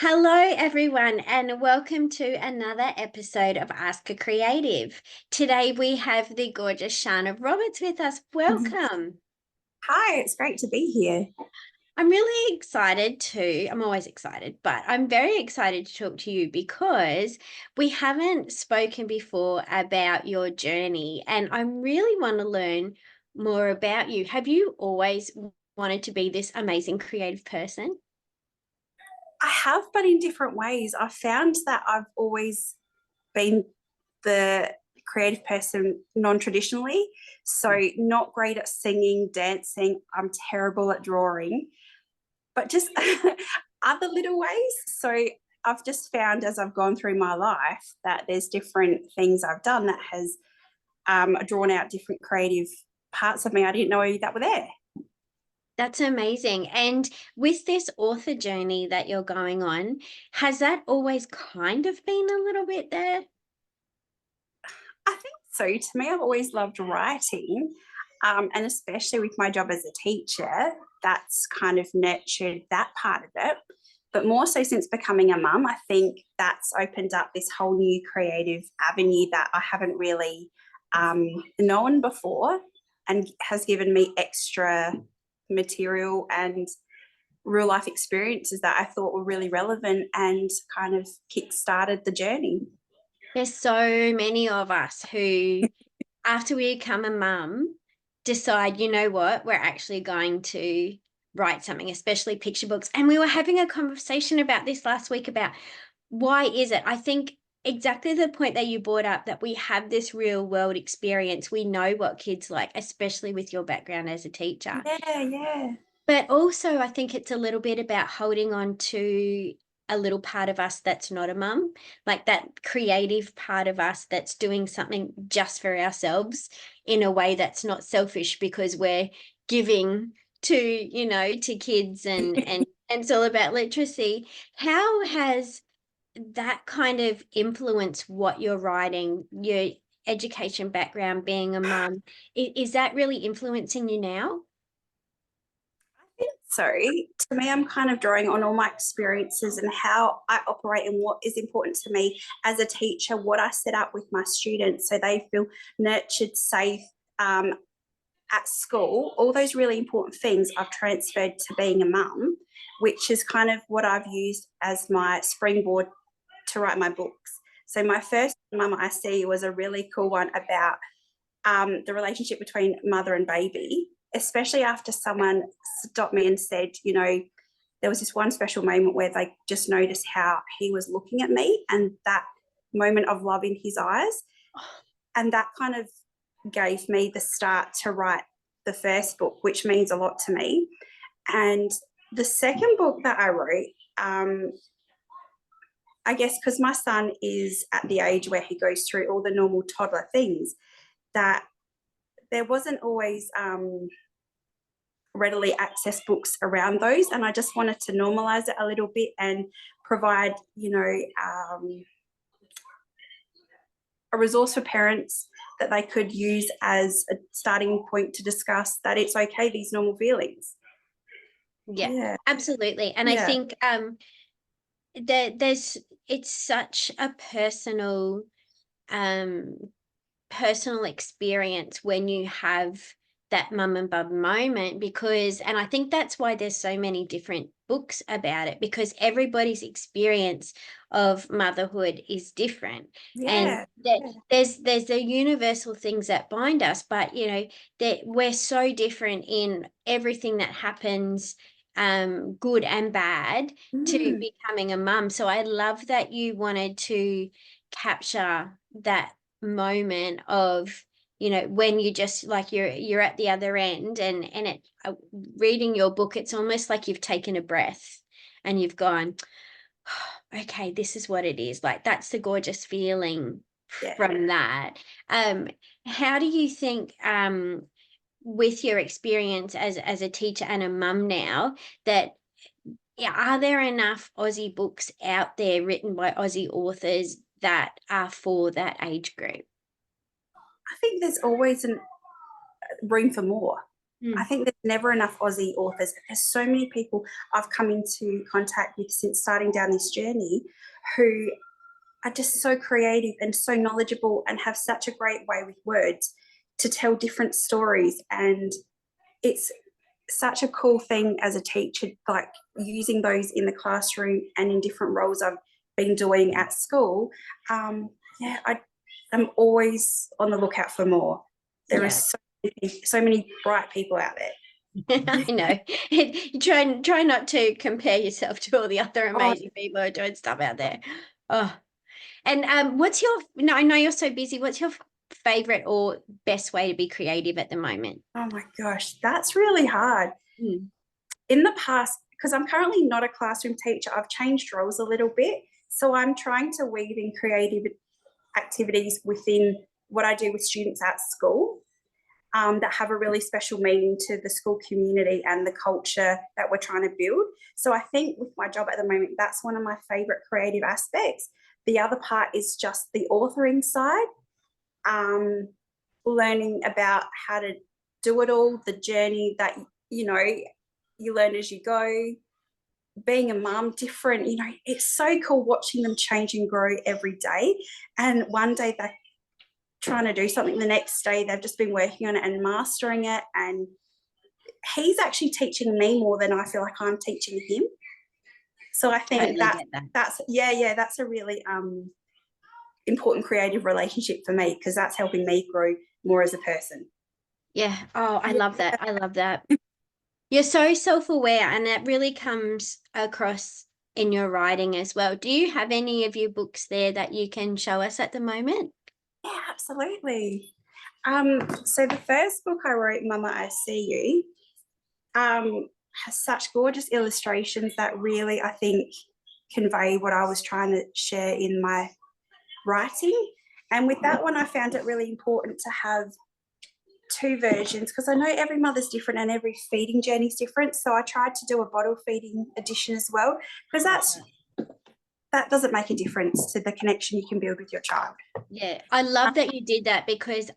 Hello, everyone, and welcome to another episode of Ask a Creative. Today we have the gorgeous Shana Roberts with us. Welcome. Hi, it's great to be here. I'm really excited I'm always excited, but I'm very excited to talk to you because we haven't spoken before about your journey, and I really want to learn more about you. Have you always wanted to be this amazing creative person? I have, but in different ways. I found that I've always been the creative person non traditionally. So, not great at singing, dancing. I'm terrible at drawing, but just other little ways. So, I've just found as I've gone through my life that there's different things I've done that has drawn out different creative parts of me I didn't know that were there. That's amazing. And with this author journey that you're going on, has that always kind of been a little bit there? I think so. To me, I've always loved writing, and especially with my job as a teacher, that's kind of nurtured that part of it. But more so since becoming a mum, I think that's opened up this whole new creative avenue that I haven't really known before and has given me extra material and real life experiences that I thought were really relevant and kind of kick started the journey. There's so many of us who, after we become a mum, decide, you know what, we're actually going to write something, especially picture books. And we were having a conversation about this last week about why is it? I think exactly the point that you brought up, that we have this real world experience. We know what kids like, especially with your background as a teacher. Yeah, yeah. But also, I think it's a little bit about holding on to a little part of us that's not a mum, like that creative part of us that's doing something just for ourselves in a way that's not selfish because we're giving to kids and it's all about literacy. How has that kind of influenced what you're writing, your education background, being a mum? Is that really influencing you now? So, to me, I'm kind of drawing on all my experiences and how I operate and what is important to me as a teacher, what I set up with my students so they feel nurtured, safe at school. All those really important things I've transferred to being a mum, which is kind of what I've used as my springboard to write my books. So, my first Mum I See was a really cool one about the relationship between mother and baby, especially after someone stopped me and said, there was this one special moment where they just noticed how he was looking at me and that moment of love in his eyes. And that kind of gave me the start to write the first book, which means a lot to me. And the second book that I wrote, I guess because my son is at the age where he goes through all the normal toddler things, that there wasn't always readily accessed books around those. And I just wanted to normalize it a little bit and provide, a resource for parents that they could use as a starting point to discuss that it's okay, these normal feelings. Yeah, Yeah. absolutely. And I Yeah. think there's it's such a um personal experience when you have that mum and bub moment, because and I think that's why there's so many different books about it, because everybody's experience of motherhood is different. And Yeah. there's the universal things that bind us, but that we're so different in everything that happens, good and bad, to Mm. becoming a mum. So I love that you wanted to capture that moment of when you just like you're at the other end, and reading your book, it's almost like you've taken a breath and you've gone, okay, this is what it is. Like, that's the gorgeous feeling Yeah. from that. um how do you think, with your experience as a teacher and a mum now, that yeah, are there enough Aussie books out there written by Aussie authors that are for that age group? I think there's always room for more. I think there's never enough Aussie authors. There's so many people I've come into contact with since starting down this journey who are just so creative and so knowledgeable and have such a great way with words to tell different stories. And it's such a cool thing as a teacher, like using those in the classroom and in different roles I've been doing at school. I'm always on the lookout for more. There are so many bright people out there. I know. You try not to compare yourself to all the other amazing people who are doing stuff out there. Oh, and what's your? No, I know you're so busy. What's your favorite or best way to be creative at the moment? Oh my gosh, that's really hard. In the past, because I'm currently not a classroom teacher, I've changed roles a little bit. So I'm trying to weave in creative activities within what I do with students at school. That have a really special meaning to the school community and the culture that we're trying to build. So I think with my job at the moment, that's one of my favourite creative aspects. The other part is just the authoring side, learning about how to do it all, the journey that, you learn as you go. Being a mum, different, it's so cool watching them change and grow every day. And one day they're trying to do something, the next day they've just been working on it and mastering it, and he's actually teaching me more than I feel like I'm teaching him. So I think that's a really important creative relationship for me, because that's helping me grow more as a person. I love that. You're so self-aware, and that really comes across in your writing as well. Do you have any of your books there that you can show us at the moment? Yeah, absolutely. So the first book I wrote, Mama, I See You, has such gorgeous illustrations that really, I think, convey what I was trying to share in my writing. And with that one, I found it really important to have two versions, because I know every mother's different and every feeding journey is different. So I tried to do a bottle feeding edition as well, because that doesn't make a difference to the connection you can build with your child. Yeah, I love that you did that, because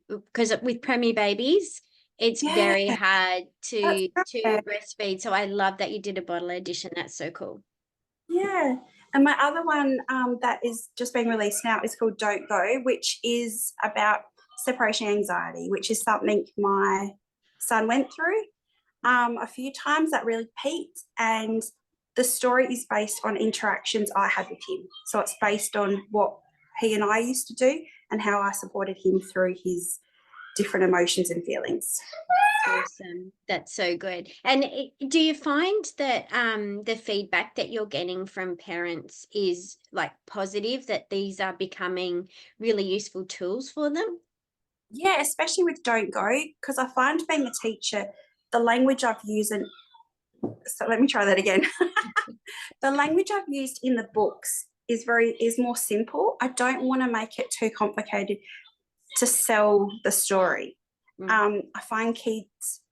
with preemie babies, it's very hard to breastfeed. So I love that you did a bottle edition. That's so cool. Yeah. And my other one that is just being released now is called Don't Go, which is about separation anxiety, which is something my son went through a few times that really peaked. And the story is based on interactions I had with him. So it's based on what he and I used to do and how I supported him through his different emotions and feelings. Awesome. That's so good. And do you find that the feedback that you're getting from parents is like positive, that these are becoming really useful tools for them? Yeah, especially with Don't Go, because I find being a teacher, the language I've used, and so let me try that again. The language I've used in the books is more simple. I don't want to make it too complicated to sell the story. I find kids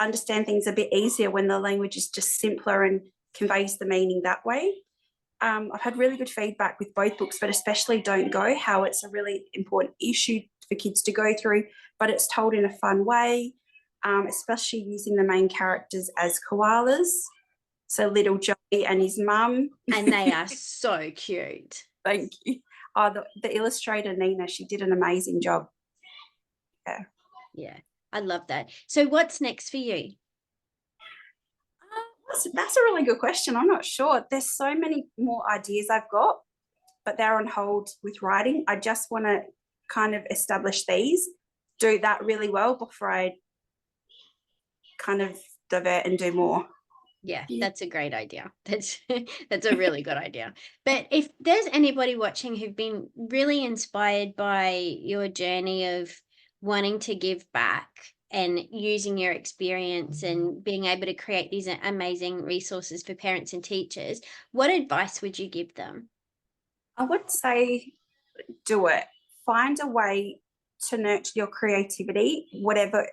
understand things a bit easier when the language is just simpler and conveys the meaning that way. I've had really good feedback with both books, but especially Don't Go, how it's a really important issue for kids to go through, but it's told in a fun way, especially using the main characters as koalas. So little Joey and his mum. And they are so cute. Thank you. Oh, the illustrator, Nina, she did an amazing job. Yeah, I love that. So what's next for you? That's a really good question. I'm not sure. There's so many more ideas I've got, but they're on hold with writing. I just want to kind of establish these, do that really well before I kind of divert and do more. Yeah, that's a great idea. That's a really good idea. But if there's anybody watching who've been really inspired by your journey of wanting to give back and using your experience and being able to create these amazing resources for parents and teachers, what advice would you give them? I would say do it. Find a way to nurture your creativity, whatever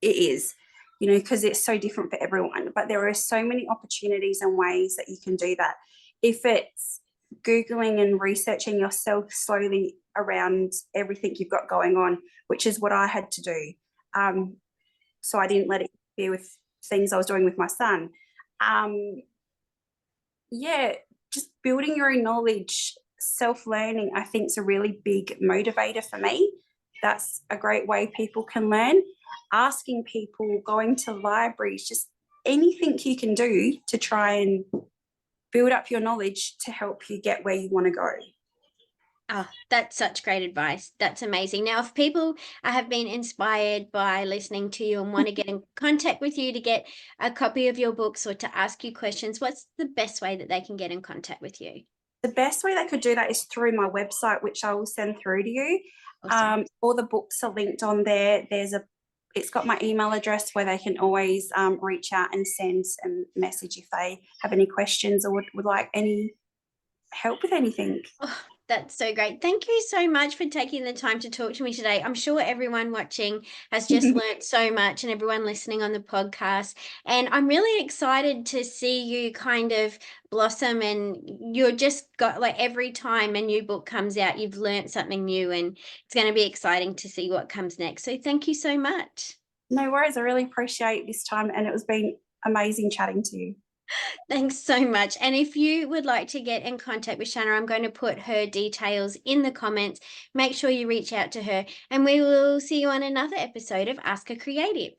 it is, because it's so different for everyone. But there are so many opportunities and ways that you can do that. If it's Googling and researching yourself slowly around everything you've got going on, which is what I had to do. so I didn't let it interfere with things I was doing with my son. Yeah, just building your own knowledge, self-learning, I think is a really big motivator for me. That's a great way people can learn. Asking people, going to libraries, just anything you can do to try and build up your knowledge to help you get where you want to go. Oh, that's such great advice. That's amazing. Now, if people have been inspired by listening to you and want to get in contact with you to get a copy of your books or to ask you questions, what's the best way that they can get in contact with you? The best way they could do that is through my website, which I will send through to you. Awesome. All the books are linked on there. It's got my email address where they can always reach out and send a message if they have any questions or would like any help with anything. Oh, that's so great. Thank you so much for taking the time to talk to me today. I'm sure everyone watching has just learnt so much and everyone listening on the podcast. And I'm really excited to see you kind of blossom, and you're just got like every time a new book comes out, you've learnt something new, and it's going to be exciting to see what comes next. So thank you so much. No worries. I really appreciate this time and it was been amazing chatting to you. Thanks so much. And if you would like to get in contact with Shanna, I'm going to put her details in the comments. Make sure you reach out to her, and we will see you on another episode of Ask a Creative.